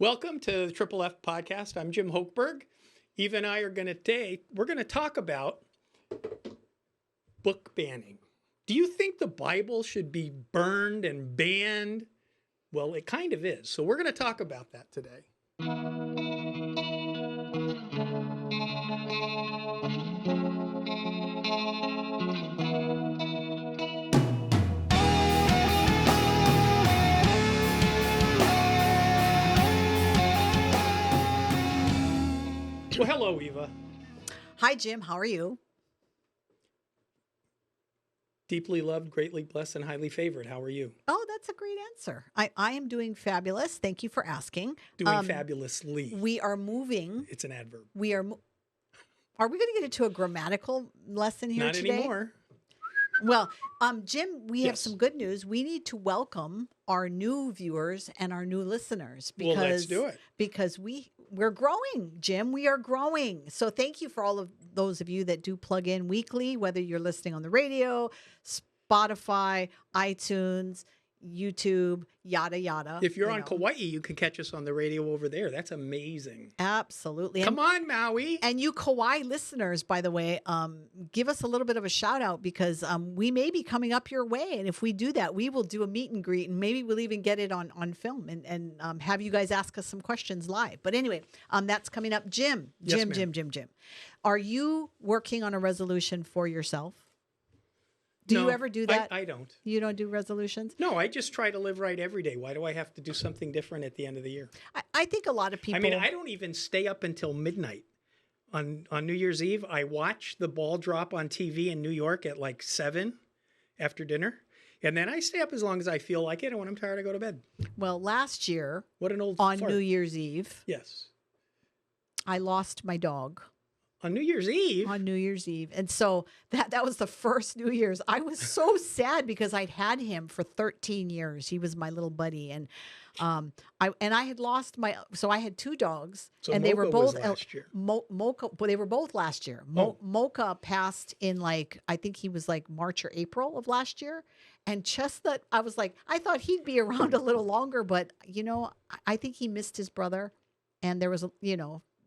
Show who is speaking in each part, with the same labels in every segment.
Speaker 1: Welcome to the Triple F podcast. I'm Jim Hochberg. Eva and I are going to talk about book banning. Do you think the Bible should be burned and banned? Well, it kind of is. So we're going to talk about that today. Well, hello, Eva.
Speaker 2: Hi, Jim. How are you?
Speaker 1: Deeply loved, greatly blessed, and highly favored. How are you?
Speaker 2: Oh, that's a great answer. I am doing fabulous. Thank you for asking.
Speaker 1: Doing fabulously.
Speaker 2: We are moving.
Speaker 1: It's an adverb.
Speaker 2: Are we going to get into a grammatical lesson here
Speaker 1: Not
Speaker 2: today?
Speaker 1: anymore.
Speaker 2: Well, Jim, we have
Speaker 1: Yes.
Speaker 2: some good news. We need to welcome our new viewers and our new listeners
Speaker 1: Well, let's do it.
Speaker 2: because we're growing, Jim. We are growing. So thank you for all of those of you that do plug in weekly, whether you're listening on the radio, Spotify, iTunes, YouTube, yada yada.
Speaker 1: If you're on Kauai, you can catch us on the radio over there. That's amazing.
Speaker 2: Absolutely.
Speaker 1: Come on, Maui.
Speaker 2: And you Kauai listeners, by the way, give us a little bit of a shout out because we may be coming up your way. And if we do that, we will do a meet and greet and maybe we'll even get it on film and have you guys ask us some questions live. But anyway, that's coming up. Jim,
Speaker 1: Yes, ma'am.
Speaker 2: Jim. Are you working on a resolution for yourself? Do
Speaker 1: No,
Speaker 2: you ever do that?
Speaker 1: I don't.
Speaker 2: You don't do resolutions?
Speaker 1: No, I just try to live right every day. Why do I have to do something different at the end of the year?
Speaker 2: I think a lot of people.
Speaker 1: I mean, I don't even stay up until midnight. On New Year's Eve, I watch the ball drop on TV in New York at like 7 after dinner. And then I stay up as long as I feel like it. And when I'm tired, I go to bed.
Speaker 2: Well, last year
Speaker 1: What an old
Speaker 2: on
Speaker 1: fart.
Speaker 2: New Year's Eve,
Speaker 1: Yes.
Speaker 2: I lost my dog.
Speaker 1: On New Year's Eve?
Speaker 2: On New Year's Eve. And so that was the first New Year's. I was so sad because I'd had him for 13 years. He was my little buddy. And I had lost so I had two dogs
Speaker 1: So
Speaker 2: and they were
Speaker 1: Mocha was
Speaker 2: both
Speaker 1: last year.
Speaker 2: Mocha, but they were both last year. Mocha passed in I think he was like March or April of last year. And Chestnut, I was like, I thought he'd be around a little longer, but I think he missed his brother and there was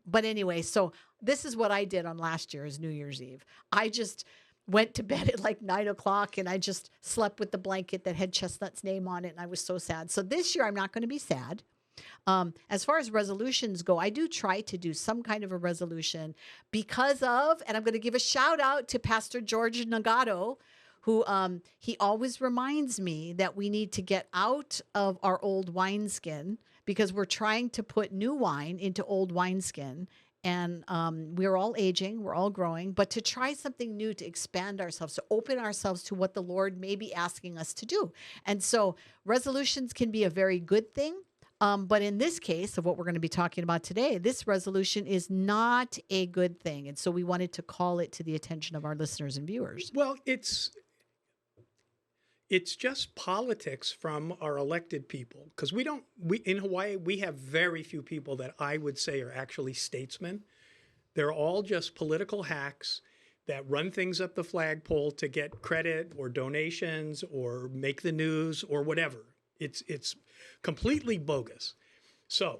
Speaker 2: but anyway, so this is what I did on last year's New Year's Eve. I just went to bed at like 9 o'clock and I just slept with the blanket that had Chestnut's name on it. And I was so sad. So this year I'm not going to be sad. As far as resolutions go, I do try to do some kind of a resolution because of, and I'm going to give a shout out to Pastor George Nagato, who he always reminds me that we need to get out of our old wineskin because we're trying to put new wine into old wineskin. And we're all aging, we're all growing, but to try something new, to expand ourselves, to open ourselves to what the Lord may be asking us to do. And so resolutions can be a very good thing. But in this case of what we're going to be talking about today, this resolution is not a good thing. And so we wanted to call it to the attention of our listeners and viewers.
Speaker 1: Well, it's just politics from our elected people because in Hawaii, we have very few people that I would say are actually statesmen. They're all just political hacks that run things up the flagpole to get credit or donations or make the news or whatever. It's completely bogus. So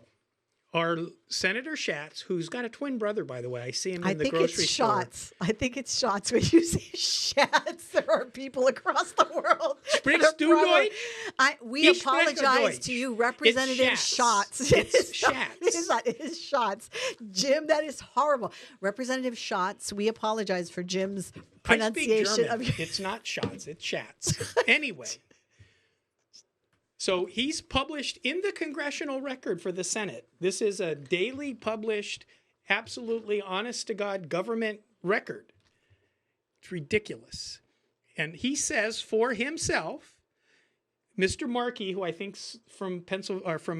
Speaker 1: our Senator Schatz, who's got a twin brother, by the way. I see him in the grocery store.
Speaker 2: I think it's shots when you say Schatz. There are people across the world.
Speaker 1: Sprichst du Deutsch?
Speaker 2: We
Speaker 1: Ich spreche
Speaker 2: apologize
Speaker 1: Deutsch.
Speaker 2: to you, Representative Schatz.
Speaker 1: It's Schatz.
Speaker 2: It is Schatz. Jim, that is horrible. Representative Schatz, we apologize for Jim's pronunciation
Speaker 1: I speak German.
Speaker 2: of your...
Speaker 1: It's not Schatz, it's Schatz. Anyway. So he's published in the Congressional Record for the Senate. This is a daily published, absolutely honest-to-God government record. It's ridiculous. And he says for himself, Mr. Markey, who I think's from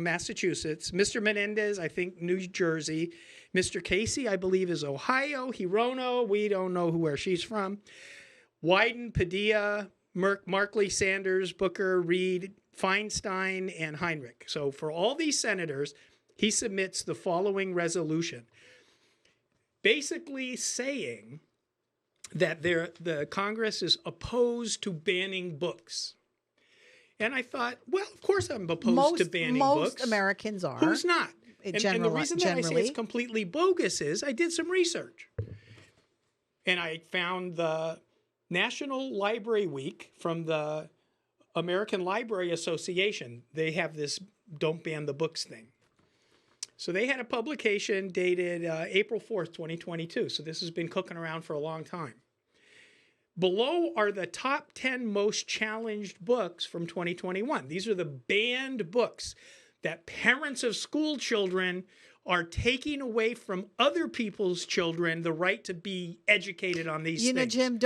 Speaker 1: Massachusetts, Mr. Menendez, I think New Jersey, Mr. Casey, I believe is Ohio, Hirono, we don't know where she's from, Wyden, Padilla, Markley, Sanders, Booker, Reed, Feinstein, and Heinrich. So for all these senators, he submits the following resolution, basically saying that the Congress is opposed to banning books. And I thought, well, of course I'm opposed to banning books.
Speaker 2: Most Americans are.
Speaker 1: Who's not? And the reason that I say it's completely bogus is I did some research. And I found the National Library Week from the American Library Association. They have this Don't Ban the Books thing. So they had a publication dated April 4th, 2022. So this has been cooking around for a long time. Below are the top 10 most challenged books from 2021. These are the banned books that parents of school children are taking away from other people's children the right to be educated on these things.
Speaker 2: Jim,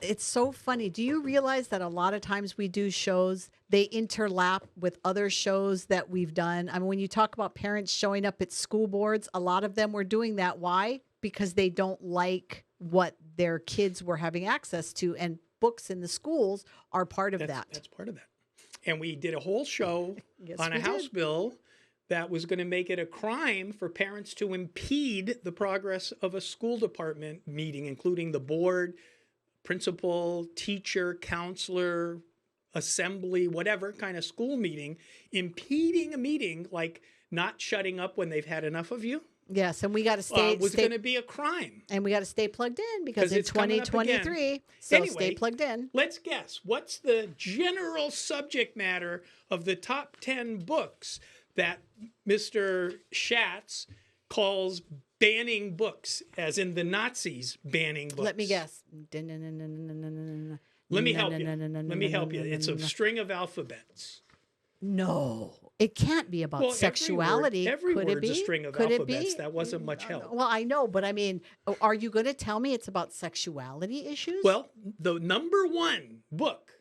Speaker 2: it's so funny. Do you realize that a lot of times we do shows, they interlap with other shows that we've done? I mean, when you talk about parents showing up at school boards, a lot of them were doing that. Why? Because they don't like what their kids were having access to, and books in the schools are part of that.
Speaker 1: That's part of that. And we did a whole show on a House bill that was going to make it a crime for parents to impede the progress of a school department meeting, including the board, principal, teacher, counselor, assembly, whatever kind of school meeting, impeding a meeting, like not shutting up when they've had enough of you.
Speaker 2: Yes, and we got to stay.
Speaker 1: Was going to be a crime,
Speaker 2: and we got to stay plugged in because in 2023. So anyway, stay plugged in.
Speaker 1: Let's guess. What's the general subject matter of the top 10 books that Mr. Schatz calls banning books, as in the Nazis banning books?
Speaker 2: Let me guess.
Speaker 1: Let me help you. Let me help you. It's a string of alphabets.
Speaker 2: No, it can't be about sexuality.
Speaker 1: Every
Speaker 2: Could
Speaker 1: word's
Speaker 2: it be?
Speaker 1: a string of
Speaker 2: Could
Speaker 1: alphabets.
Speaker 2: It be?
Speaker 1: That wasn't much help.
Speaker 2: Well, I know, but I mean, are you going to tell me it's about sexuality issues?
Speaker 1: Well, the number one book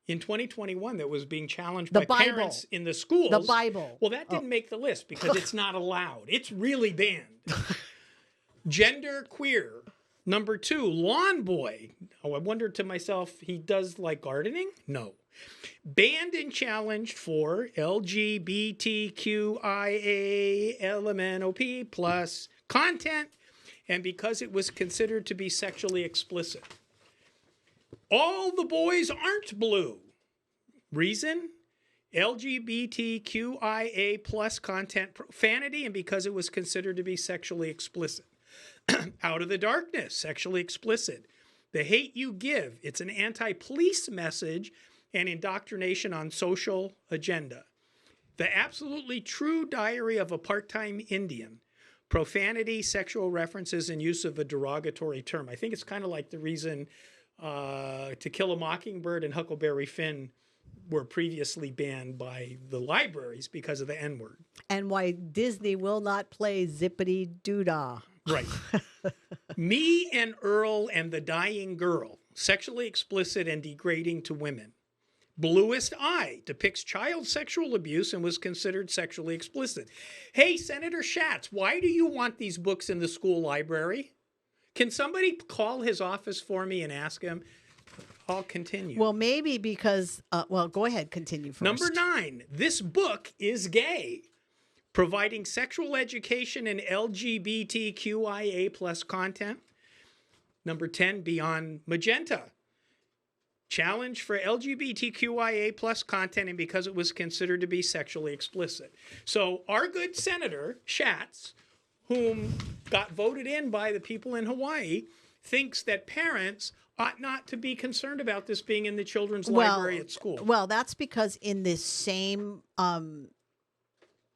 Speaker 1: in 2021 that was being challenged by parents in the schools.
Speaker 2: The Bible.
Speaker 1: Well, that didn't make the list because it's not allowed. It's really banned. Gender queer. Number 2, lawn boy. Oh, I wondered to myself, he does like gardening? No. Banned and challenged for LGBTQIA plus content, and because it was considered to be sexually explicit. All the boys aren't blue. Reason? LGBTQIA plus content profanity, and because it was considered to be sexually explicit. Out of the Darkness, sexually explicit. The Hate You Give, it's an anti-police message and indoctrination on social agenda. The Absolutely True Diary of a Part-Time Indian, profanity, sexual references, and use of a derogatory term. I think it's kind of like the reason To Kill a Mockingbird and Huckleberry Finn were previously banned by the libraries because of the N-word.
Speaker 2: And why Disney will not play Zippity Doodah.
Speaker 1: Right. Me and Earl and the Dying Girl, sexually explicit and degrading to women. Bluest Eye depicts child sexual abuse and was considered sexually explicit. Hey, Senator Schatz, why do you want these books in the school library? Can somebody call his office for me and ask him? I'll continue.
Speaker 2: Well, maybe because, go ahead, continue first.
Speaker 1: Number 9, this book is gay. Providing sexual education and LGBTQIA plus content. Number 10, Beyond Magenta. Challenge for LGBTQIA plus content, and because it was considered to be sexually explicit. So our good Senator Schatz, whom got voted in by the people in Hawaii, thinks that parents ought not to be concerned about this being in the children's library at school.
Speaker 2: Well, that's because in this same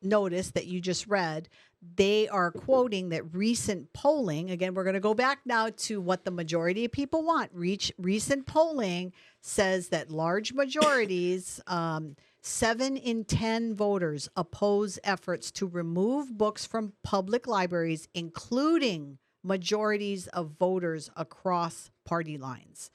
Speaker 2: notice that you just read, they are quoting that recent polling, again, we're going to go back now to what the majority of people want. Recent polling says that large majorities, 7 in 10 voters oppose efforts to remove books from public libraries, including majorities of voters across party lines.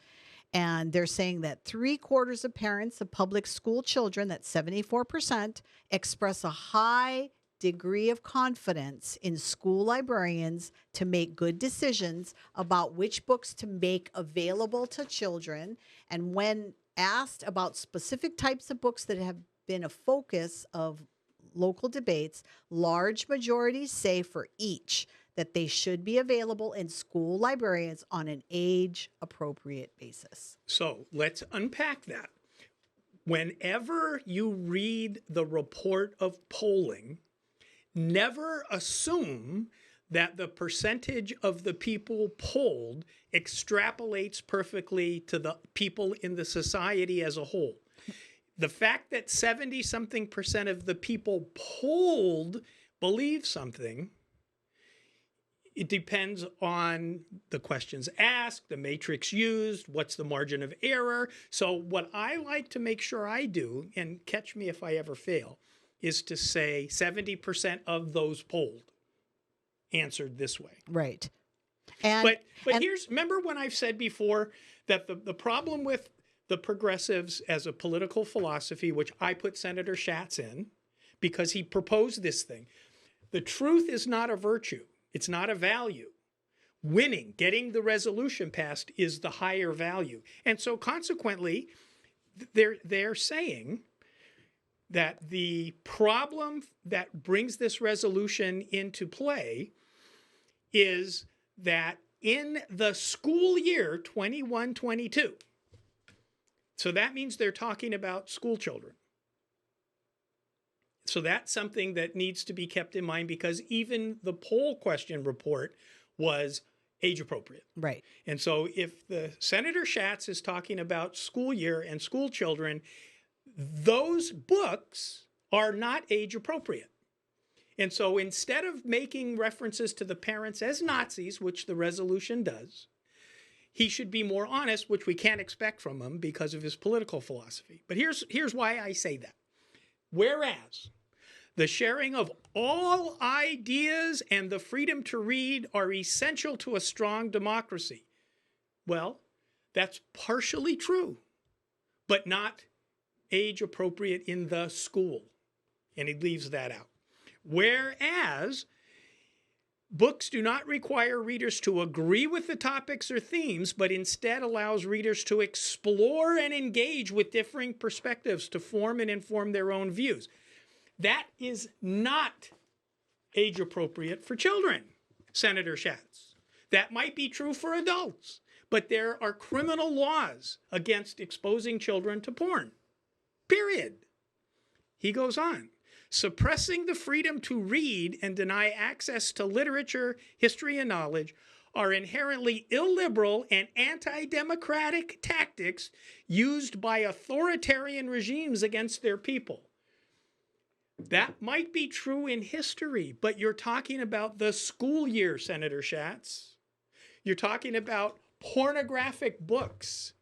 Speaker 2: And they're saying that 3/4 of parents of public school children, that's 74%, express a high degree of confidence in school librarians to make good decisions about which books to make available to children. And when asked about specific types of books that have been a focus of local debates, large majorities say for each that they should be available in school librarians on an age-appropriate basis.
Speaker 1: So let's unpack that. Whenever you read the report of polling, never assume that the percentage of the people polled extrapolates perfectly to the people in the society as a whole. The fact that 70-something% of the people polled believe something, it depends on the questions asked, the matrix used, what's the margin of error. So what I like to make sure I do, and catch me if I ever fail, is to say 70% of those polled answered this way.
Speaker 2: Right.
Speaker 1: But here's, remember when I've said before that the problem with the progressives as a political philosophy, which I put Senator Schatz in because he proposed this thing, the truth is not a virtue. It's not a value. Winning, getting the resolution passed is the higher value. And so consequently, they're saying that the problem that brings this resolution into play is that in the school year 21-22, so that means they're talking about school children. So that's something that needs to be kept in mind because even the poll question report was age appropriate.
Speaker 2: Right.
Speaker 1: And so if the Senator Schatz is talking about school year and school children, those books are not age appropriate. And so instead of making references to the parents as Nazis, which the resolution does, he should be more honest, which we can't expect from him because of his political philosophy. But here's why I say that. Whereas the sharing of all ideas and the freedom to read are essential to a strong democracy. Well, that's partially true, but not age appropriate in the school. And he leaves that out. Whereas books do not require readers to agree with the topics or themes, but instead allows readers to explore and engage with differing perspectives to form and inform their own views. That is not age appropriate for children, Senator Schatz. That might be true for adults, but there are criminal laws against exposing children to porn. Period. He goes on. Suppressing the freedom to read and deny access to literature, history, and knowledge are inherently illiberal and anti-democratic tactics used by authoritarian regimes against their people. That might be true in history, but you're talking about the school year, Senator Schatz. You're talking about pornographic books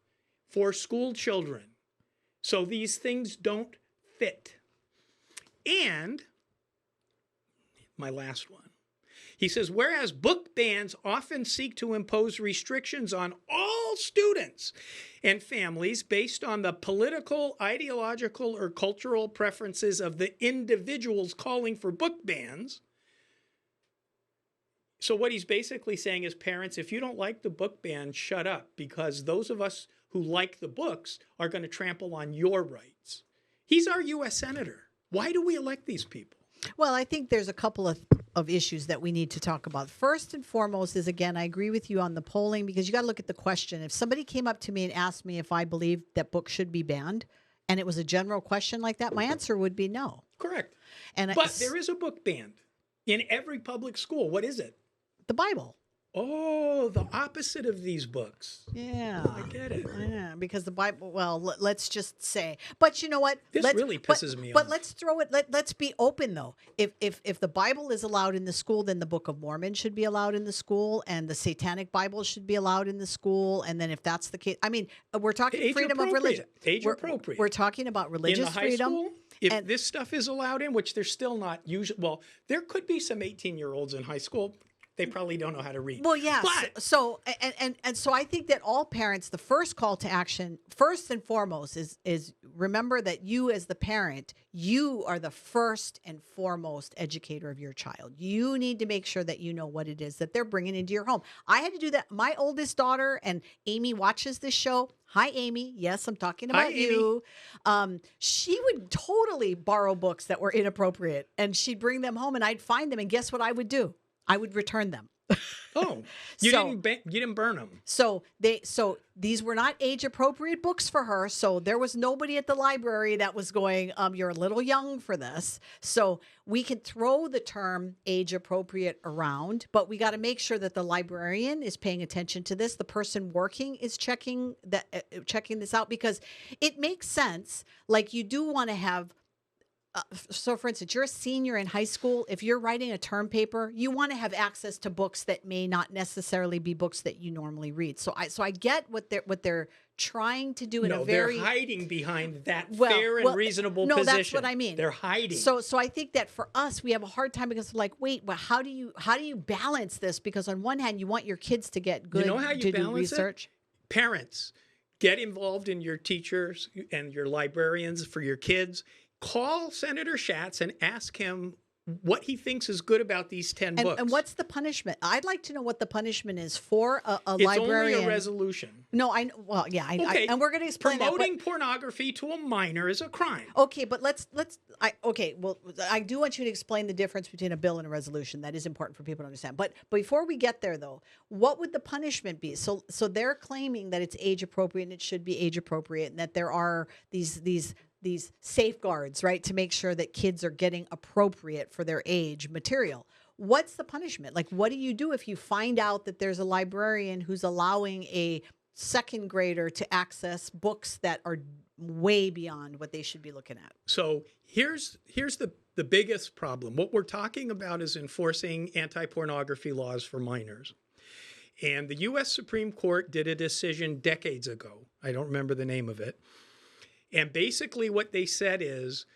Speaker 1: for school children. So these things don't fit. And my last one. He says, whereas book bans often seek to impose restrictions on all students and families based on the political, ideological, or cultural preferences of the individuals calling for book bans. So what he's basically saying is, parents, if you don't like the book ban, shut up, because those of us who like the books are going to trample on your rights. He's our U.S. Senator. Why do we elect these people?
Speaker 2: Well, I think there's a couple of issues that we need to talk about. First and foremost is, again, I agree with you on the polling, because you got to look at the question. If somebody came up to me and asked me if I believe that books should be banned, and it was a general question like that, my answer would be no.
Speaker 1: Correct.
Speaker 2: But
Speaker 1: there is a book banned in every public school. What is it?
Speaker 2: The Bible.
Speaker 1: Oh, the opposite of these books.
Speaker 2: Yeah.
Speaker 1: I get it.
Speaker 2: Yeah, because the Bible, well, let's just say, but you know what?
Speaker 1: This really pisses me off.
Speaker 2: But let's throw it, let's be open though. If the Bible is allowed in the school, then the Book of Mormon should be allowed in the school, and the Satanic Bible should be allowed in the school. And then if that's the case, I mean, we're talking freedom of religion.
Speaker 1: Age appropriate.
Speaker 2: We're talking about religious
Speaker 1: in the high
Speaker 2: freedom.
Speaker 1: School, if this stuff is allowed in, which they're still not usually, well, there could be some 18-year-olds in high school. They probably don't know how to read.
Speaker 2: Well, yeah.
Speaker 1: But,
Speaker 2: so I think that all parents, the first call to action, first and foremost, is remember that you as the parent, you are the first and foremost educator of your child. You need to make sure that you know what it is that they're bringing into your home. I had to do that. My oldest daughter, and Amy watches this show. Hi, Amy. Yes, I'm talking about you. She would totally borrow books that were inappropriate, and she'd bring them home, and I'd find them, and guess what I would do? I would return them.
Speaker 1: Oh,
Speaker 2: So
Speaker 1: you didn't burn them.
Speaker 2: so these were not age appropriate books for her. So there was nobody at the library that was going, you're a little young for this. So we can throw the term age appropriate around, but we got to make sure that the librarian is paying attention to this. The person working is checking this out, because it makes sense. Like, you do want to have so for instance, you're a senior in high school. If you're writing a term paper, you want to have access to books that may not necessarily be books that you normally read. So I get what they're trying to do in a very,
Speaker 1: they're hiding behind that fair and reasonable position.
Speaker 2: No, that's what I mean.
Speaker 1: They're hiding.
Speaker 2: So I think that for us, we have a hard time, because like, wait, well, how do you balance this? Because on one hand, you want your kids to get good,
Speaker 1: how you
Speaker 2: to do
Speaker 1: balance
Speaker 2: research.
Speaker 1: It? Parents, get involved in your teachers and your librarians for your kids. Call Senator Schatz and ask him what he thinks is good about these 10 books.
Speaker 2: And what's the punishment? I'd like to know what the punishment is for a
Speaker 1: it's
Speaker 2: librarian.
Speaker 1: It's only a resolution.
Speaker 2: No, well, yeah,
Speaker 1: okay.
Speaker 2: And we're going to explain
Speaker 1: Promoting pornography to a minor is a crime.
Speaker 2: Okay, but I do want you to explain the difference between a bill and a resolution. That is important for people to understand. But before we get there, though, what would the punishment be? So they're claiming that it's age appropriate and it should be age appropriate, and that there are these safeguards, right, to make sure that kids are getting appropriate for their age material. What's the punishment? Like, what do you do if you find out that there's a librarian who's allowing a second grader to access books that are way beyond what they should be looking at?
Speaker 1: So here's the biggest problem. What we're talking about is enforcing anti-pornography laws for minors. And the U.S. Supreme Court did a decision decades ago. I don't remember the name of it. And basically what they said is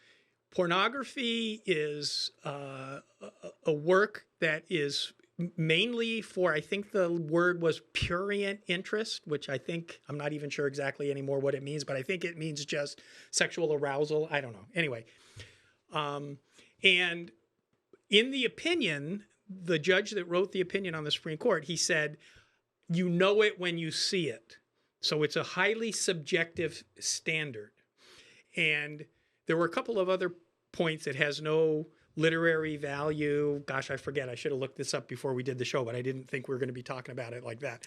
Speaker 1: pornography is a work that is mainly for, I think the word was prurient interest, which I'm not even sure exactly anymore what it means, but I think it means just sexual arousal. I don't know. Anyway, and in the opinion, the judge that wrote the opinion on the Supreme Court, he said, you know it when you see it. So it's a highly subjective standard. And there were a couple of other points. It has no literary value. Gosh, I forget. I should have looked this up before we did the show, but I didn't think we were going to be talking about it like that.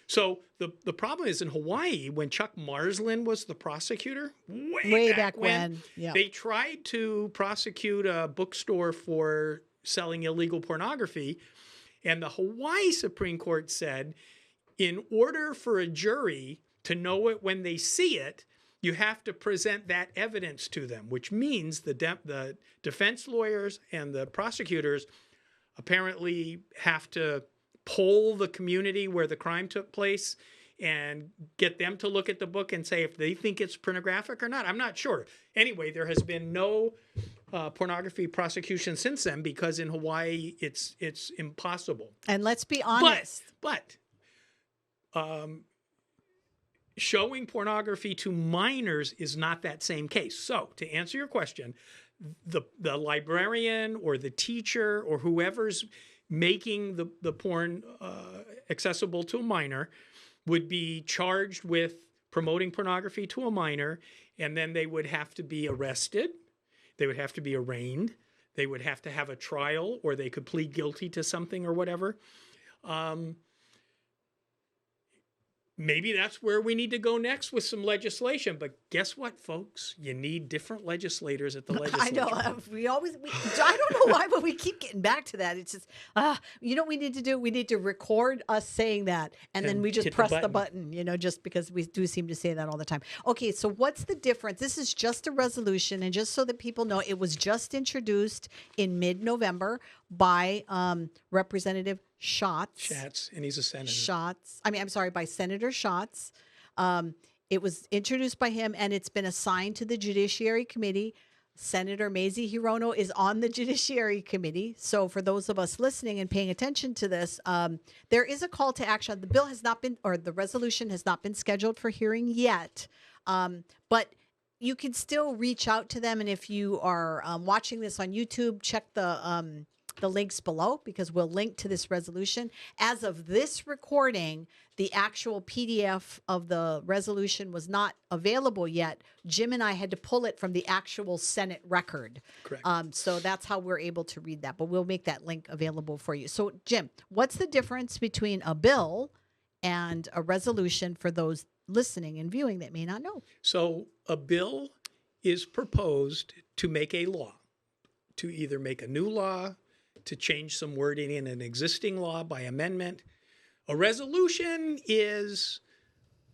Speaker 1: So the problem is, in Hawaii, when Chuck Marslin was the prosecutor, way back when,
Speaker 2: yeah,
Speaker 1: they tried to prosecute a bookstore for selling illegal pornography. And the Hawaii Supreme Court said, in order for a jury to know it when they see it, you have to present that evidence to them, which means the defense lawyers and the prosecutors apparently have to poll the community where the crime took place and get them to look at the book and say if they think it's pornographic or not. I'm not sure. Anyway, there has been no pornography prosecution since then, because in Hawaii it's impossible.
Speaker 2: And let's be honest.
Speaker 1: But showing pornography to minors is not that same case. So to answer your question, the librarian or the teacher or whoever's making the porn accessible to a minor would be charged with promoting pornography to a minor, and then they would have to be arrested. They would have to be arraigned. They would have to have a trial, or they could plead guilty to something or whatever. Maybe that's where we need to go next with some legislation. But guess what, folks? You need different legislators at the legislature.
Speaker 2: I know. I don't know why, but we keep getting back to that. It's just, you know what we need to do? We need to record us saying that, and then we just press the button, just because we do seem to say that all the time. Okay, so what's the difference? This is just a resolution, and just so that people know, it was just introduced in mid-November by Representative Schatz,
Speaker 1: and he's a senator.
Speaker 2: By Senator Schatz. It was introduced by him, and it's been assigned to the Judiciary Committee. Senator Mazie Hirono is on the Judiciary Committee. So for those of us listening and paying attention to this, there is a call to action. The bill has not been, or the resolution has not been scheduled for hearing yet. But you can still reach out to them. And if you are watching this on YouTube, check the the links below because we'll link to this resolution. As of this recording, the actual PDF of the resolution was not available yet. Jim and I had to pull it from the actual Senate record.
Speaker 1: Correct.
Speaker 2: So that's how we're able to read that. But we'll make that link available for you. So, Jim, what's the difference between a bill and a resolution for those listening and viewing that may not know?
Speaker 1: So a bill is proposed to make a law, to either make a new law, to change some wording in an existing law by amendment. A resolution is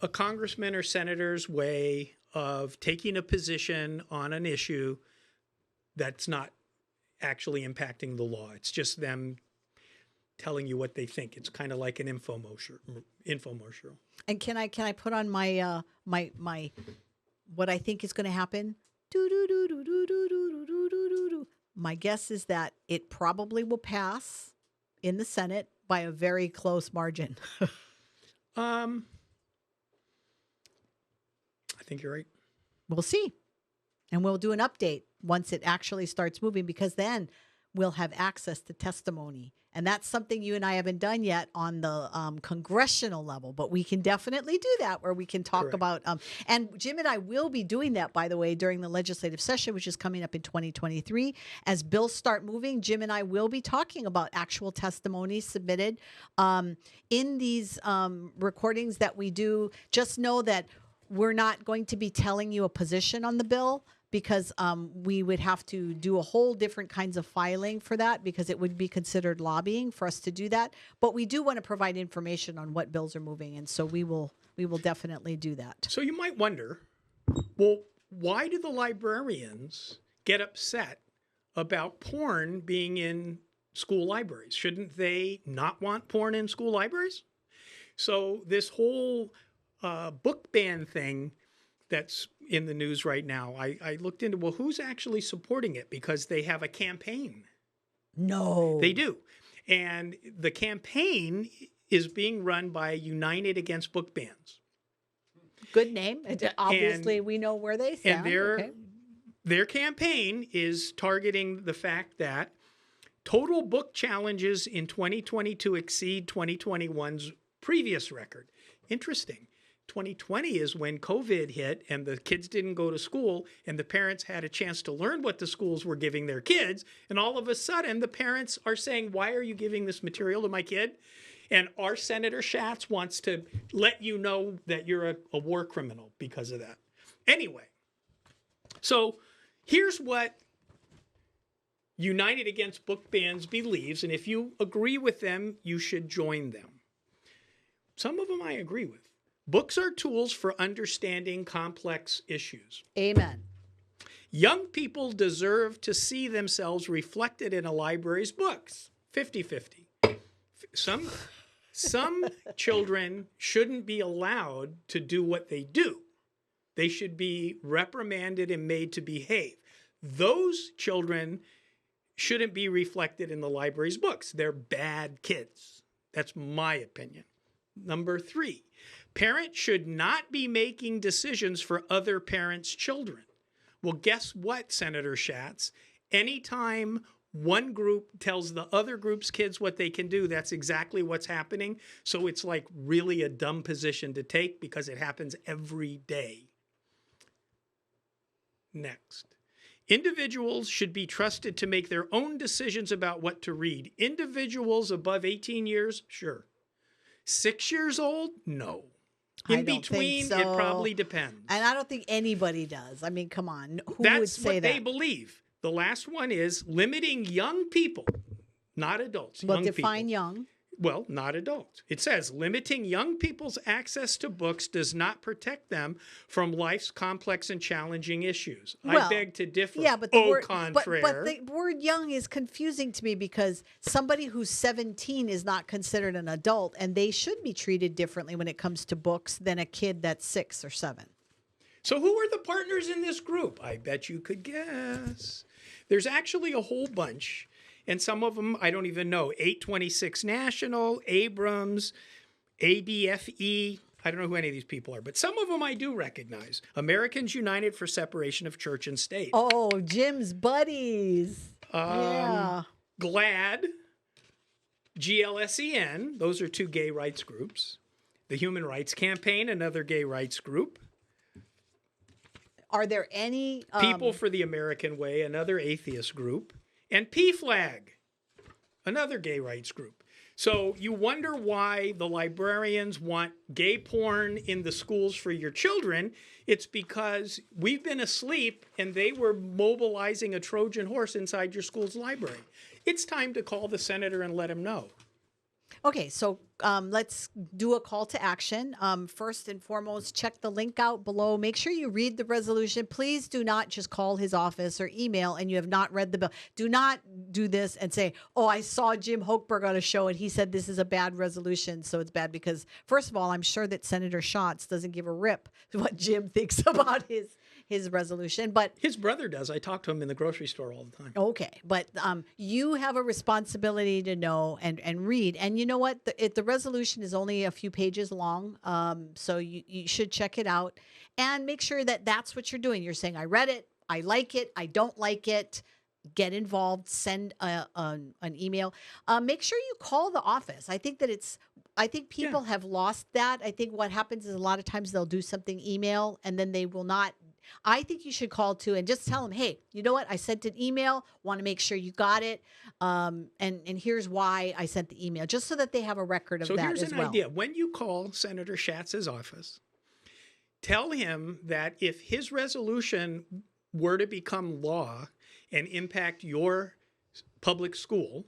Speaker 1: a congressman or senator's way of taking a position on an issue that's not actually impacting the law. It's just them telling you what they think. It's kind of like an infomercial.
Speaker 2: And can I put on my my what I think is going to happen? My guess is that it probably will pass in the Senate by a very close margin.
Speaker 1: I think you're right.
Speaker 2: We'll see. And we'll do an update once it actually starts moving, because then we'll have access to testimony. And that's something you and I haven't done yet on the congressional level, but we can definitely do that, where we can talk
Speaker 1: Correct.
Speaker 2: about, and Jim and I will be doing that, by the way, during the legislative session, which is coming up in 2023. As bills start moving, Jim and I will be talking about actual testimonies submitted in these recordings that we do. Just know that we're not going to be telling you a position on the bill, because we would have to do a whole different kinds of filing for that, because it would be considered lobbying for us to do that. But we do want to provide information on what bills are moving, and so we will definitely do that.
Speaker 1: So you might wonder, well, why do the librarians get upset about porn being in school libraries? Shouldn't they not want porn in school libraries? So this whole book ban thing that's in the news right now, I looked into, well, who's actually supporting it? Because they have a campaign.
Speaker 2: No.
Speaker 1: They do. And the campaign is being run by United Against Book Bans.
Speaker 2: Good name. Obviously, we know where they stand.
Speaker 1: And their campaign is targeting the fact that total book challenges in 2022 exceed 2021's previous record. Interesting. 2020 is when COVID hit and the kids didn't go to school, and the parents had a chance to learn what the schools were giving their kids. And all of a sudden, the parents are saying, why are you giving this material to my kid? And our Senator Schatz wants to let you know that you're a war criminal because of that. Anyway, so here's what United Against Book Bans believes, and if you agree with them, you should join them. Some of them I agree with. Books are tools for understanding complex issues.
Speaker 2: Amen.
Speaker 1: Young people deserve to see themselves reflected in a library's books. 50-50. Some children shouldn't be allowed to do what they do. They should be reprimanded and made to behave. Those children shouldn't be reflected in the library's books. They're bad kids. That's my opinion. Number 3, parents should not be making decisions for other parents' children. Well, guess what, Senator Schatz? Anytime one group tells the other group's kids what they can do, that's exactly what's happening. So it's like really a dumb position to take, because it happens every day. Next. Individuals should be trusted to make their own decisions about what to read. Individuals above 18 years, sure. 6 years old, no. In between,
Speaker 2: so.
Speaker 1: It probably depends.
Speaker 2: And I don't think anybody does. I mean, come on. Who would
Speaker 1: That's
Speaker 2: say
Speaker 1: what
Speaker 2: that?
Speaker 1: they believe. The last one is limiting young people, not adults.
Speaker 2: Well,
Speaker 1: young
Speaker 2: define
Speaker 1: people.
Speaker 2: young.
Speaker 1: Well, not adults. It says limiting young people's access to books does not protect them from life's complex and challenging issues.
Speaker 2: Well,
Speaker 1: I beg to differ.
Speaker 2: Yeah, but the word,
Speaker 1: contraire.
Speaker 2: but the word young is confusing to me, because somebody who's 17 is not considered an adult, and they should be treated differently when it comes to books than a kid that's 6 or 7.
Speaker 1: So who are the partners in this group? I bet you could guess. There's actually a whole bunch. And some of them I don't even know. 826 National, Abrams, ABFE. I don't know who any of these people are, but some of them I do recognize. Americans United for Separation of Church and State.
Speaker 2: Oh, Jim's buddies. Yeah.
Speaker 1: GLAD, GLSEN, those are two gay rights groups. The Human Rights Campaign, another gay rights group.
Speaker 2: Are there any...
Speaker 1: People for the American Way, another atheist group. And PFLAG, another gay rights group. So you wonder why the librarians want gay porn in the schools for your children. It's because we've been asleep and they were mobilizing a Trojan horse inside your school's library. It's time to call the senator and let him know.
Speaker 2: Okay, so let's do a call to action. First and foremost, check the link out below. Make sure you read the resolution. Please do not just call his office or email and you have not read the bill. Do not do this and say, oh, I saw Jim Hochberg on a show and he said this is a bad resolution, so it's bad. Because first of all, I'm sure that Senator Schatz doesn't give a rip to what Jim thinks about his resolution, but
Speaker 1: his brother does. I talk to him in the grocery store all the time.
Speaker 2: Okay, but you have a responsibility to know and read. And you know what? The resolution is only a few pages long, so you should check it out and make sure that that's what you're doing. You're saying, I read it, I like it, I don't like it. Get involved, send an email. Make sure you call the office. I think people have lost that. I think what happens is a lot of times they'll do something email and then they will not. I think you should call too and just tell them, hey, you know what? I sent an email, want to make sure you got it. And here's why I sent the email, just so that they have a record of that as well.
Speaker 1: So here's an idea. When you call Senator Schatz's office, tell him that if his resolution were to become law and impact your public school,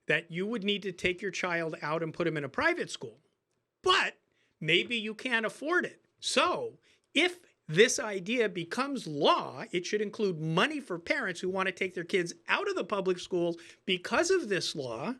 Speaker 1: that you would need to take your child out and put him in a private school. But maybe you can't afford it. So if this idea becomes law, it should include money for parents who want to take their kids out of the public schools because of this law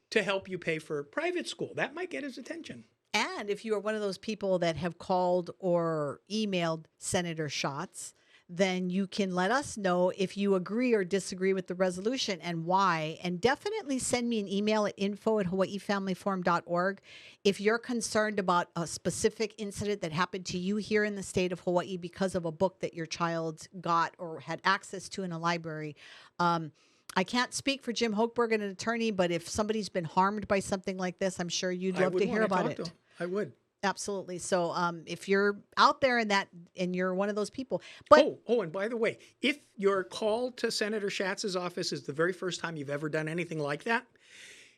Speaker 1: to help you pay for private school. That might get his attention.
Speaker 2: And if you are one of those people that have called or emailed Senator Schatz, then you can let us know if you agree or disagree with the resolution and why. And definitely send me an email at info@hawaiifamilyforum.org if you're concerned about a specific incident that happened to you here in the state of Hawaii because of a book that your child got or had access to in a library. I can't speak for Jim Hochberg, an attorney, but if somebody's been harmed by something like this, I'm sure you'd love to hear about it.
Speaker 1: I would.
Speaker 2: Absolutely. So if you're out there and you're one of those people. But
Speaker 1: and by the way, if your call to Senator Schatz's office is the very first time you've ever done anything like that,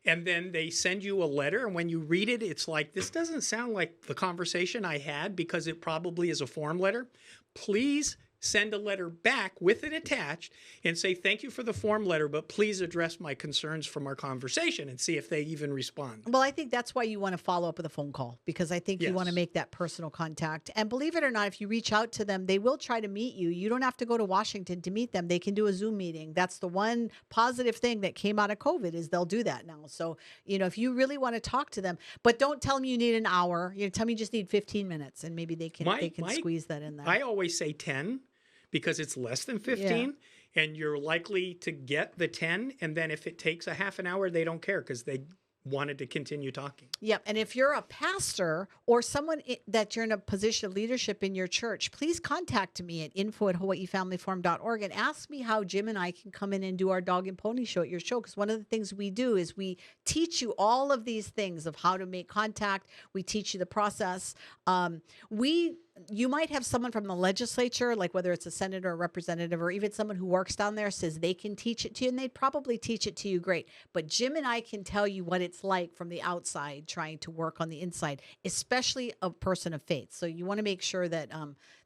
Speaker 1: and then they send you a letter, and when you read it, it's like, this doesn't sound like the conversation I had because it probably is a form letter, please send a letter back with it attached and say, thank you for the form letter, but please address my concerns from our conversation, and see if they even respond.
Speaker 2: Well, I think that's why you want to follow up with a phone call, because I think you want to make that personal contact. And believe it or not, if you reach out to them, they will try to meet you. You don't have to go to Washington to meet them. They can do a Zoom meeting. That's the one positive thing that came out of COVID, is they'll do that now. So, if you really want to talk to them, but don't tell them you need an hour. Tell me you just need 15 minutes, and maybe they can squeeze that in there.
Speaker 1: I always say 10. Because it's less than 15 and you're likely to get the 10. And then if it takes a half an hour, they don't care because they wanted to continue talking.
Speaker 2: Yep. And if you're a pastor or someone that you're in a position of leadership in your church, please contact me at info@hawaiifamilyforum.org and ask me how Jim and I can come in and do our dog and pony show at your show. Because one of the things we do is we teach you all of these things of how to make contact. We teach you the process. You might have someone from the legislature, like whether it's a senator or representative, or even someone who works down there, says they can teach it to you, and they'd probably teach it to you great. But Jim and I can tell you what it's like from the outside trying to work on the inside, especially a person of faith. So you want to make sure that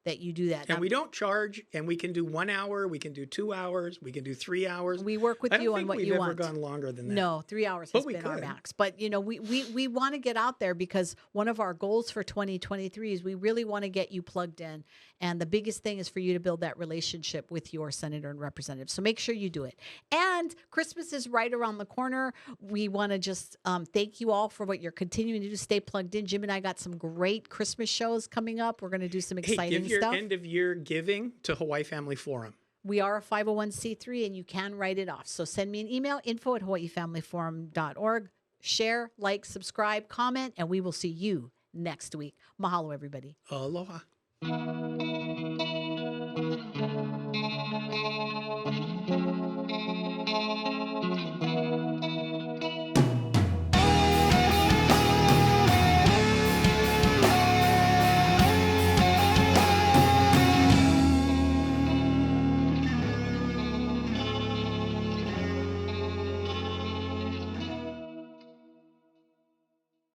Speaker 2: that you do that.
Speaker 1: And we don't charge, and we can do 1 hour, we can do 2 hours, we can do 3 hours.
Speaker 2: We work with you on what you want.
Speaker 1: I don't think we've ever gone longer than that.
Speaker 2: No, 3 hours has been our max. But, we want to get out there, because one of our goals for 2023 is we really want to get you plugged in. And the biggest thing is for you to build that relationship with your senator and representative. So make sure you do it. And Christmas is right around the corner. We want to just thank you all for what you're continuing to do. Stay plugged in. Jim and I got some great Christmas shows coming up. We're going to do some exciting stuff.
Speaker 1: End of year giving to Hawaii Family Forum.
Speaker 2: We are a 501c3 and you can write it off. So send me an email, info@hawaiifamilyforum.org. Share, like, subscribe, comment, and we will see you next week. Mahalo, everybody.
Speaker 1: Aloha.